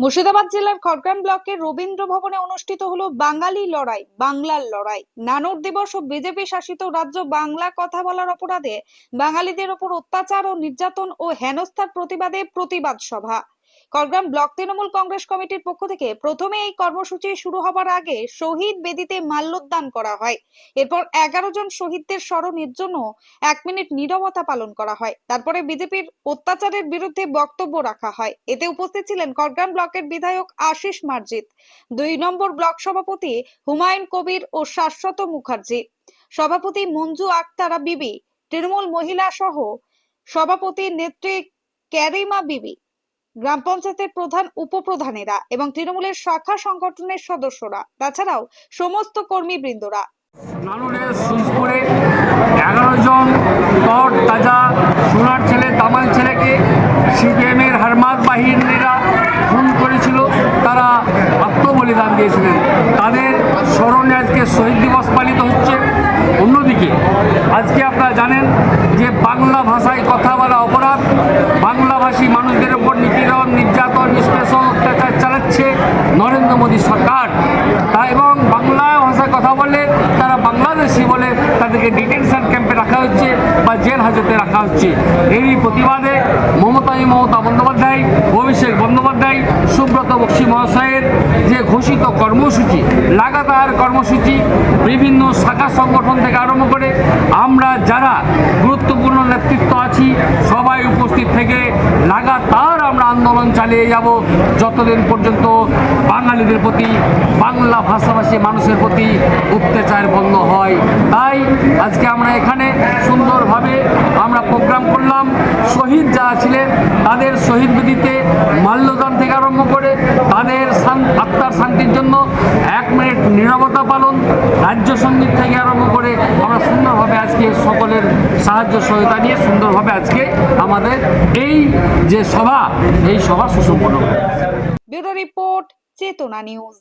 মুর্শিদাবাদ জেলার খড়গ্রাম ব্লকের রবীন্দ্র ভবনে অনুষ্ঠিত হলো বাঙালি লড়াই বাংলার লড়াই। নানুর দিবস ও বিজেপি শাসিত রাজ্য বাংলা কথা বলার অপরাধে বাঙালিদের ওপর অত্যাচার ও নির্যাতন ও হেনস্থার প্রতিবাদে প্রতিবাদ সভা। খড়গ্রাম ব্লক তৃণমূল কংগ্রেস কমিটির পক্ষ থেকে প্রথমে এই কর্মসূচি শুরু হবার আগে শহীদ বেদিতে মাল্যদান করা হয়। এরপর 11 জন শহীদদের স্মরণের জন্য 1 মিনিট নীরবতা পালন করা হয়। তারপরে বিজেপির অত্যাচারের বিরুদ্ধে বক্তব্য রাখা হয়। এতে উপস্থিত ছিলেন খড়গ্রাম ব্লকের বিধায়ক আশিস মার্জিত, 2 নম্বর ব্লক সভাপতি হুমায়ুন কবির ও শাশ্বত মুখার্জি, সভাপতি মঞ্জু আক্তারা বিবি, তৃণমূল মহিলা সহ সভাপতি নেত্রী ক্যারিমা বিবি, গ্রাম পঞ্চায়েতের প্রধান উপপ্রধানেরা এবং তৃণমূলের শাখা সংগঠনের সদস্যরা, তাছাড়াও সমস্ত কর্মীবৃন্দরা। নানুরের সুইচপুরে 11 জন তট তাজা সোনার ছেলে দামাল ছেলেকে সিপিএমের হারমাত বাহিনীরা খুন করেছিল। তারা আত্মবলিদান দিয়েছিলেন। তাদের স্মরণে আজকে শহীদ দিবস পালিত হচ্ছে। অন্যদিকে আজকে আপনারা জানেন যে বাংলা ভাষায় কথা বলা অপরাধ, বাংলাভাষী মানুষদের উপর নিপীড়ন, নির্যাতন, নিষ্পেষণ, অত্যাচার চালাচ্ছে নরেন্দ্র মোদী সরকার। তা এবং বাংলা ভাষায় কথা বলে তারা বাংলাদেশি বলে তাদেরকে ডিটেনশন ক্যাম্পে রাখা হচ্ছে বা জেল হাজতে রাখা হচ্ছে। এরই প্রতিবাদে মমতা বন্দ্যোপাধ্যায়, অভিষেক বন্দ্যোপাধ্যায়, সুব্রত বক্সী মহাশয়ের যে ঘোষিত কর্মসূচি, লাগাতার কর্মসূচি, বিভিন্ন শাখা সংগঠন থেকে আরম্ভ করে আমরা যারা গুরুত্বপূর্ণ নেতৃত্ব আছি সবাই উপস্থিত থেকে লাগাতার আমরা আন্দোলন চালিয়ে যাব যতদিন পর্যন্ত বাঙালিদের প্রতি, বাংলা ভাষাভাষী মানুষের প্রতি অত্যাচার বন্ধ হয়। তাই আজকে আমরা এখানে সুন্দরভাবে আমরা প্রোগ্রাম করলাম। শহীদ যারা ছিলেন তাদের শহীদ বেদিতে মাল্যদান থেকে আরম্ভ করে তাদের আত্মার শান্তির জন্য 1 মিনিট নীরবতা পালন, রাজ্য সঙ্গীত থেকে আরম্ভ করে আমরা সুন্দরভাবে আজকে সকলের সাহায্য সহায়তা নিয়ে সুন্দরভাবে আজকে আমাদের এই যে সভা, এই সভা সুসম্পন্ন। ব্যুরো রিপোর্ট, চেতনা নিউজ।